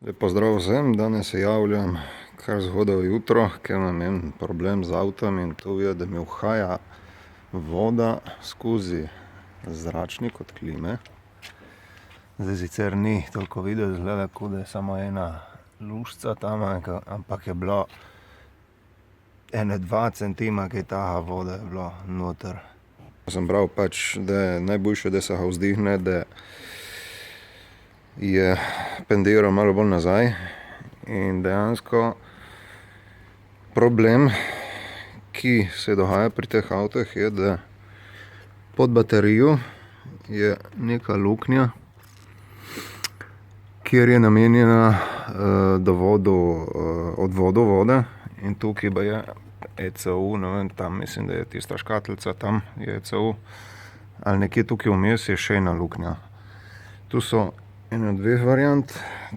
Lep pozdrav vsem, danes se javljam kar zgodaj jutro, ker imam en problem z avtom in to je, da mi uhaja voda skozi zračnik od klime. Zdaj sicer ni toliko videti, izgleda, kot da je samo ena luščica tam, ampak je bilo ene 2 cm kaj taha voda je bilo noter. Sem bral pač, da je najboljše, da se ga vzdihne, da je pendiral malo bolj nazaj in dejansko problem, ki se dogaja pri teh avtih, je, da pod baterijo je neka luknja, kjer je namenjena odvodu vode in tukaj pa je ECU, ne vem, tam mislim, da je tista škatlica, tam je ECU, ali nekje tukaj vmes je še ena luknja. Tu so ena od 2 variant.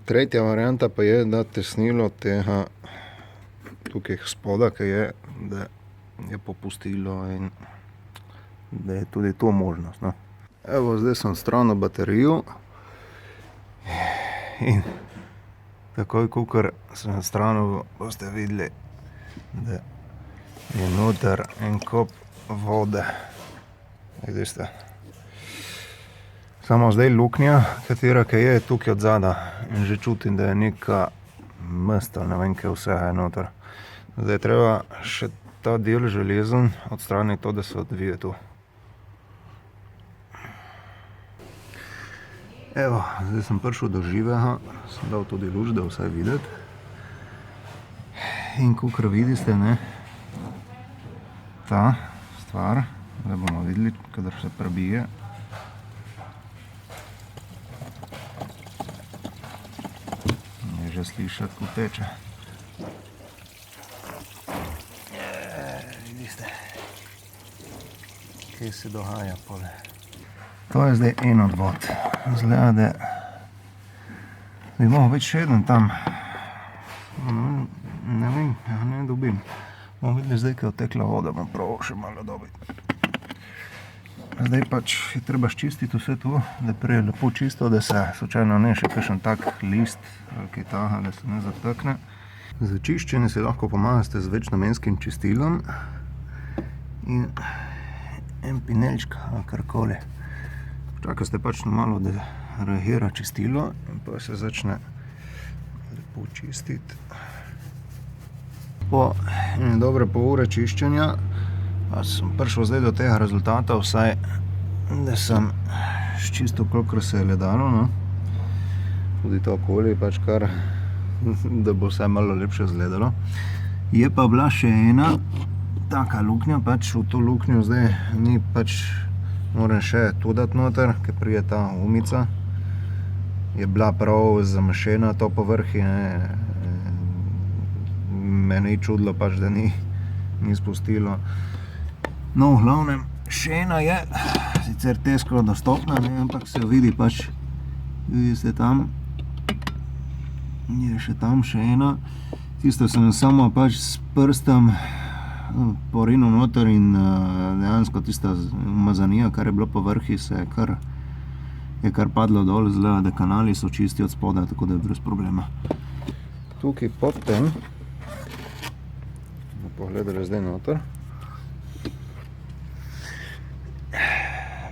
Tretja varianta pa je, da tesnilo tega tukaj spoda, ki je, da je popustilo in da je tudi to možnost, no. Evo, zdaj sem odstranil baterijo in takoj, kakor sem odstranil, boste videli, da je noter en kup vode. Vidite? Samo zdaj luknja, katera je tukaj od zada in že čutim, da je neka mast ali ne vem, kaj vse je noter. Zdaj treba še ta del železen odstraniti, to, da se odvije tu. Evo, zdaj sem prišel do živega, sem dal tudi luč, da vsaj videti. In kakor vidite, ne, ta stvar, da bomo videli, kadar se prebije. Že slišati, ko teče. Vidite, kaj se dogaja pole. To je zdaj en odvod. Izgleda, da bi mogel biti še eden tam. Ne vem, ja ne dobim. Bomo videli zdaj, kaj je odtekla voda, bom probal še malo dobiti. Zdaj pač je treba ščistiti vse to, da prej lepo čisto, da se slučajno ne še kakšen tak list ali kaj taha, da se ne zatakne. Za čiščenje si lahko pomagate z večnamenskim čistilom in en pinelček ali karkoli. Počakajte pač na malo, da reagira čistilo in pa se začne lepo čistiti. Po ene dobre pol ure čiščenja pa sem prišel zdaj do tega rezultata, vsaj da sem sčistil, kolikor se je le dalo, no. Tudi to okoli pač kar, da bo vse malo lepše izgledalo. Je pa bila še ena taka luknja, pač v to luknjo zdaj ni pač, moram še to dati noter, ker prije ta umica. Je bila prav zamašena to povrhi, mene je čudilo pač, da ni spustilo. No, v glavnem, še ena je, sicer težko dostopna, ampak se jo vidi pač, vidite tam, je še tam še ena. Tisto sem samo pač s prstem porinil noter in dejansko tista umazanija, kar je bilo po vrhi, je kar padlo dol, izgleda, da kanali so čisti od spodaj, tako da je brez problema. Tukaj pod tem, bomo pogledali zdaj noter.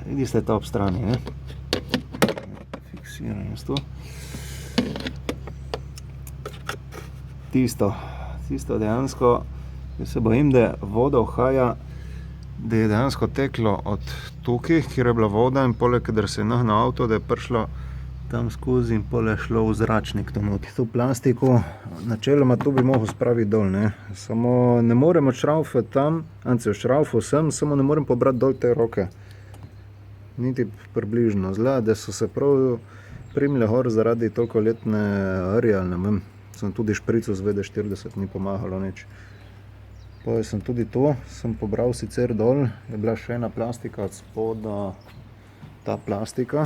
Vidite to ob strani, ne? Fiksiramo s to. Tisto dejansko, jaz se bojim, da voda uhaja, da je dejansko teklo od tukaj, kjer je bila voda in poleg, kadar se je nahnil avto, da je prišlo tam skozi in poleg šlo v zračnik to not. To plastiko, načeloma to bi mogel spraviti dol, ne? Samo ne morem odšraufati tam, šraufal sem, samo ne morem pobrati dol te roke. Niti približno. Zgleda, da so se prav primile gor zaradi toliko letne rje, ali ne vem. Sem tudi šprico z WD-40, ni pomagalo nič. Pa sem tudi to, sem pobral sicer dol, je bila še ena plastika od spoda, ta plastika.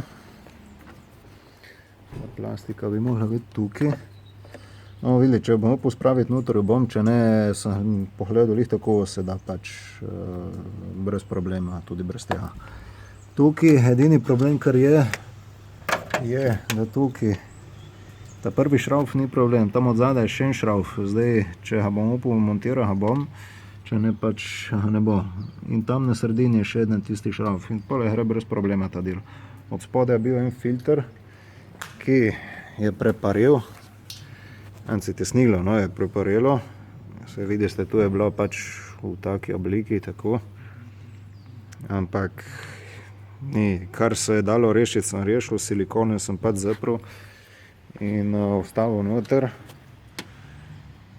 Ta plastika bi mogla biti tukaj. No, vidite, če bom upal spraviti noter, bom, če ne, sem pogledal, lih tako se da pač brez problema, tudi brez tega. Tukaj edini problem, kar je, da tukaj Ta prvi šrauf ni problem, tam od zadaj je še en šrauf. Zdaj, če ga bom upal montiral, ga bom, če ne pač ne bo. In tam na sredini je še eden tisti šrauf in pole gre brez problema ta del. Od spodaj je bil en filter, ki je preparil, antitesnilo, no, je preparilo. Se vidite, tu je bilo pač v taki obliki, tako. Ampak ni, kar se je dalo rešiti, sem rešil, silikone sem pač zaprl in vstavil noter.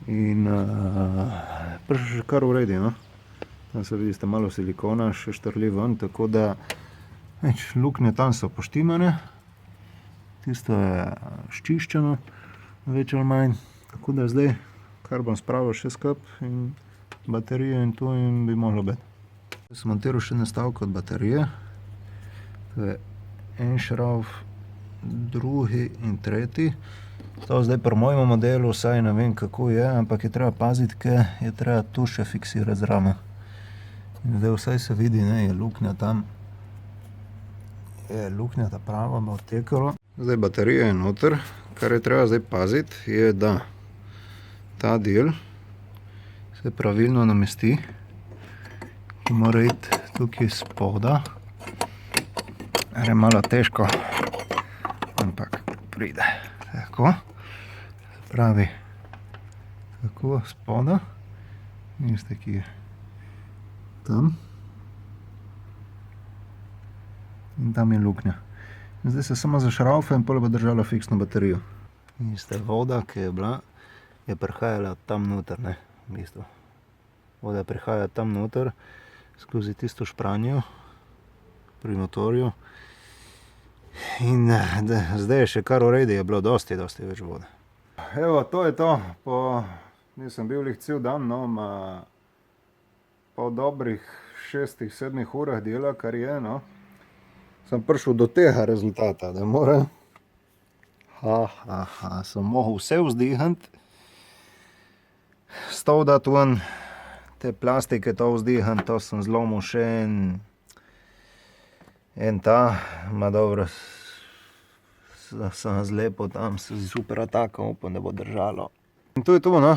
In prišel kar v redi, no. Tam se vidite malo silikona, še štrli ven, tako da luknje tam so poštimane. Tisto je ščiščeno, več ali manj. Tako da zdaj, kar bom spravil še skup in baterijo in to in bi moglo biti. Sem montiral še nastavko od baterije. To je en šrauf, drugi in tretji. To zdaj pri mojem modelu, saj ne vem kako je, ampak je treba paziti, ker je treba tu še fiksirati zraven. In zdaj vsaj se vidi, ne, je luknja tam. Je luknja ta prava, bo odtekalo. Zdaj baterija je noter. Kar je treba zdaj paziti, je, da ta del se pravilno namesti, ki mora iti tukaj spoda. Je malo težko, ampak pride. Tako. Pravi, tako spoda. Veste, ki je tam. In tam je luknja. In zdaj se samo zašraufa in potem bo držala fiksno baterijo. Veste, voda, ki je bila, je prihajala tam noter, ne, v bistvu. Voda prihaja tam noter, skozi tisto špranjo pri motorju. In zdaj je še kar v redu, je bilo dosti več vode. Evo, to je to. Nisem bil lih cel dan, no, po dobrih 6-7 urah dela, kar je, no, sem prišel do tega rezultata, da moram, sem mogel vse vzdihniti, stov dati ven, te plastike to vzdihniti, to sem zlomil še en ta, ma dobro, sem zlepil tam, se super atakal, upam, da bo držalo. In to je to, no,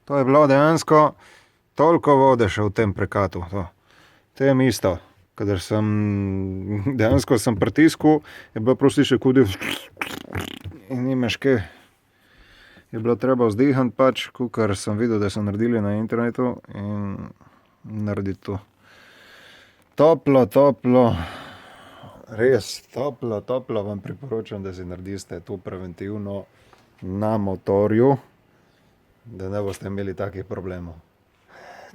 to je bilo dejansko toliko vode še v tem prekatu, to je isto. Kadar dejansko sem pritiskel, je bilo prosti še kudi in nimaš kaj. Je bilo treba vzdihniti pač, kar sem videl, da so naredili na internetu in narediti to. Toplo, res toplo vam priporočam, da si naredite to preventivno na motorju, da ne boste imeli takih problemov.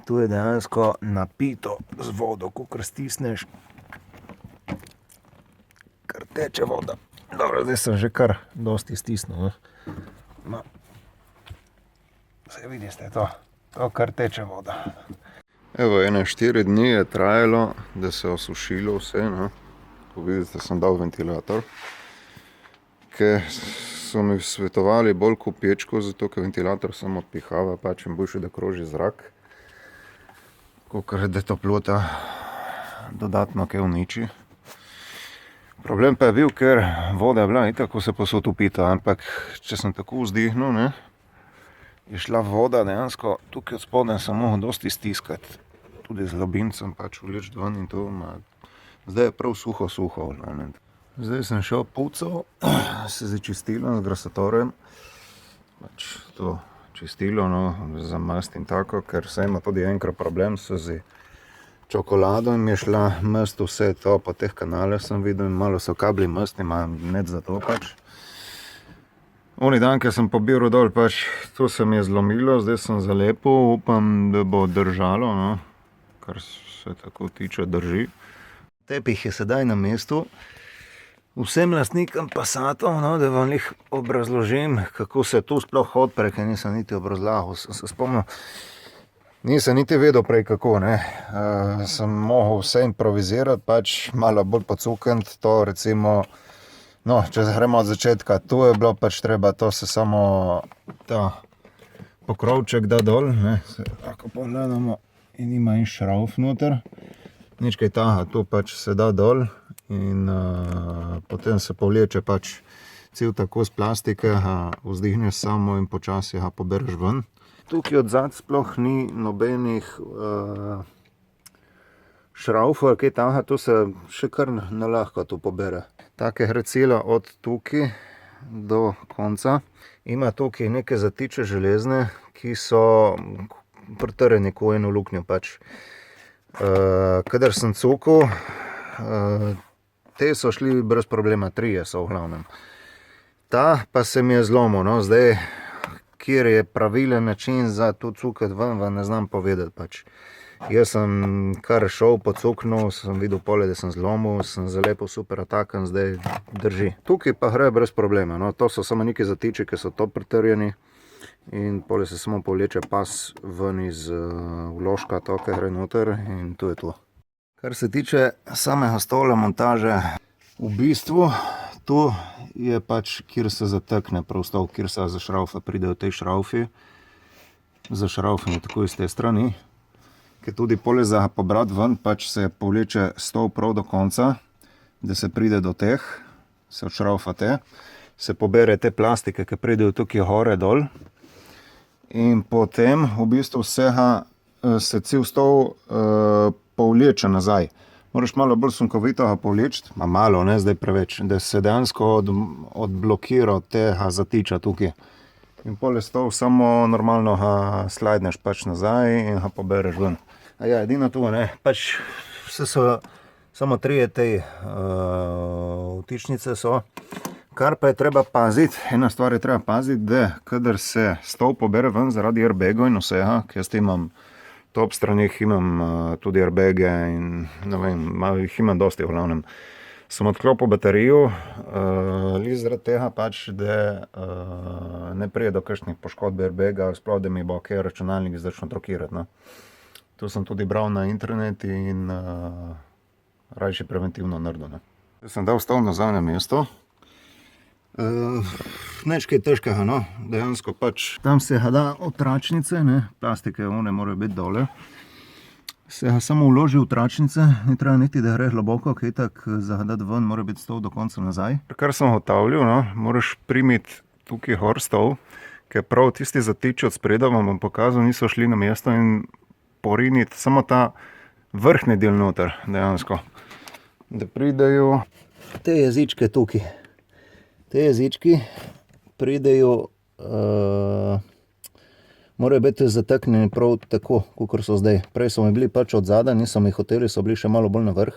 Tu je dejansko napito z vodo, kakor stisneš, kar teče voda. Dobro, zdaj sem že kar dosti stisnil. No. Zdaj vidite to kar teče voda. Evo, 4 dni je trajalo, da se je osušilo vse, no. Tu vidite, sem dal ventilator, ker so mi svetovali bolj kot pečko, zato ker ventilator samo odpihava, pač in boljše, da kroži zrak. Kakor da toplota dodatno kaj uniči. Problem pa je bil, ker voda je bila itak, ko se posod upita, ampak če sem tako vzdihnil, ne, je šla voda dejansko, tukaj od spodaj sem mogel dosti stiskati, tudi z lobincem pač vleči ven in to, zdaj je prav suho. Zdaj sem šel pucal, se začistilom z grasatorjem, pač to čistilo, no, za mast in tako, ker se ima tudi enkrat problem z čokolado in mi je šla mast vse to, po teh kanalih sem videl in malo so kabli mastni, net za to pač. Oni dan, ker sem pobiral dol, pač to se mi je zlomilo, zdaj sem zalepil, upam, da bo držalo, no, kar se tako tiče, drži. Tepih je sedaj na mestu. Vsem lastnikom Passatov, no, da vam jih obrazložim, kako se tu sploh odpre, ker nisem niti obrazlagal, sem se spomnil, nisem niti vedel prej kako, ne. Sem mogel vse improvizirati, pač malo bolj pocukniti, to recimo, no, če gremo od začetka, tu je bilo pač treba, to se samo ta pokrovček da dol, ne, se lahko pogledamo in ima en šrauf noter, nič kaj taha, tu pač se da dol. In potem se povleče pač cel tako z plastike, vzdihneš samo in počasi ga pobereš ven. Tukaj od zadaj sploh ni nobenih šraufov ali kaj takega, to se še kar nalahko to pobere. Take gre cela od tukaj do konca. Ima tukaj neke zatiče železne, ki so pritrjeni v eno luknjo pač. Kadar sem cukal, te so šli brez problema, 3 so v glavnem. Ta pa se mi je zlomil, no, zdaj, kjer je pravilen način za to cukati ven, vam ne znam povedati pač. Jaz sem kar šel po cuknu, sem videl pole, da sem zlomil, sem zalepil super atakan, zdaj drži. Tukaj pa gre brez problema, no, to so samo neki zatiči, ki so to pritrjeni in pole se samo povleče pas ven iz vložka, to, ki gre noter in to je to. Kar se tiče samega stola, montaže, v bistvu tu je pač, kjer se zatekne prav stol, kjer se za šraufe pridejo tej šraufi, za šraufami tako iz te strani, ki tudi pole za pobrat ven, pač se povleče stol prav do konca, da se pride do teh, se odšraufa te, se pobere te plastike, ki pridejo tukaj hore dol in potem v bistvu vsega se cel stol povleče nazaj. Moraš malo bolj sunkovito ga povleči, malo, ne zdaj preveč, da se dejansko odblokira tega zatiča tukaj. In pol je stol samo normalno ga slajdneš pač nazaj in ga pobereš ven. Ja, edino tu, ne, pač vse so samo 3 te vtičnice so. Kar pa je treba paziti, ena stvar je treba paziti, da kadar se stol pobere ven zaradi airbagov in vsega, ki jaz imam top stranih, imam tudi airbage in ne vem, jih imam dosti v glavnem. Sem odklopil baterijo, zaradi tega pač, da ne prije do kakšnih poškodb airbaga, sploh da mi bo kaj računalnik začel trokirati. No. To sem tudi bral na internetu in rajši preventivno naredil. Jaz sem dal stol nazaj na mesto. Nič kaj težkega, no, dejansko pač. Tam se ga da od tračnice, ne, plastike one morajo biti dole. Se ga samo vloži v tračnice, ni treba niti, da gre globoko, kaj tak za ga dati ven, mora biti stol do konca nazaj. Kar sem ugotavljal, no, moraš primiti tukaj gor stol, ker prav tisti zatiči od spreda, vam bom pokazal, niso šli na mesto in poriniti samo ta vrhni del noter, dejansko. Da pridejo te jezičke tukaj. Te jezički pridejo, morajo biti zateknjeni prav tako, kakor so zdaj. Prej so mi bili pač od zadaj, nisem jih hoteli, so bili še malo bolj na vrh.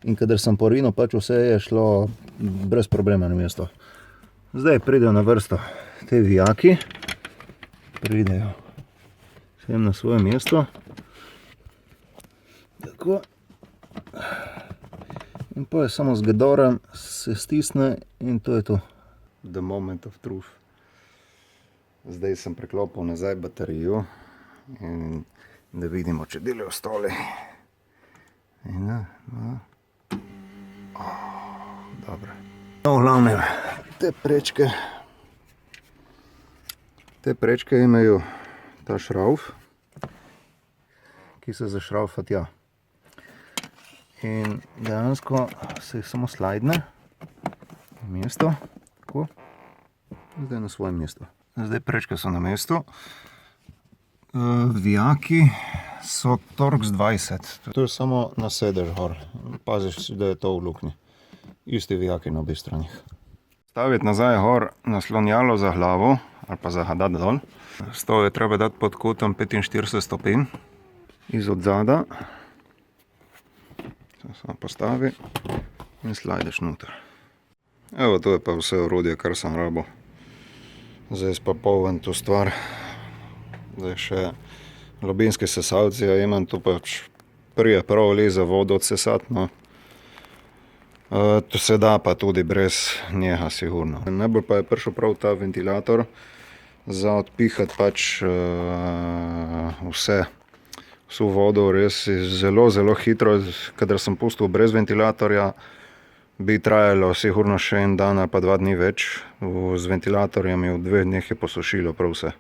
In kadar sem porinil, pač vse je šlo brez problema na mesto. Zdaj pridejo na vrsto te vijaki, pridejo sem na svoje mesto. Tako. In pa je samo z gedorem se stisne in to je to. The moment of truth. Zdaj sem preklopil nazaj baterijo in da vidimo, če delajo stoli. In dobro. No, v glavnem, te prečke imajo ta šrauf, ki se zašraufa tja. In dejansko se jih samo slajdne na mesto, tako, zdaj na svojem mestu. Zdaj prečke so na mestu. Vijaki so Torx 20. To je samo na sedež gor, paziš, da je to v luknji. Isti vijaki na obeh stranih. Staviti nazaj gor naslonjalo za glavo, ali pa za ga dati dol. Stol je treba dati pod kotom 45 stopinj iz odzada. Samo postavi in slajdeš noter. Evo, to je pa vse orodje, kar sem rabil. Zdaj pa polven to stvar. Zdaj še globinski sesalci, ja imam tu pač prije prav leze vodo odsesati, no. To se da pa tudi brez njega, sigurno. Najbolj pa je prišel prav ta ventilator za odpihati pač vso vodo, res zelo, zelo hitro. Kadar sem pustil brez ventilatorja, bi trajalo sigurno še en dan ali pa 2 dni več. Z ventilatorjem je v 2 dneh je posušilo prav vse.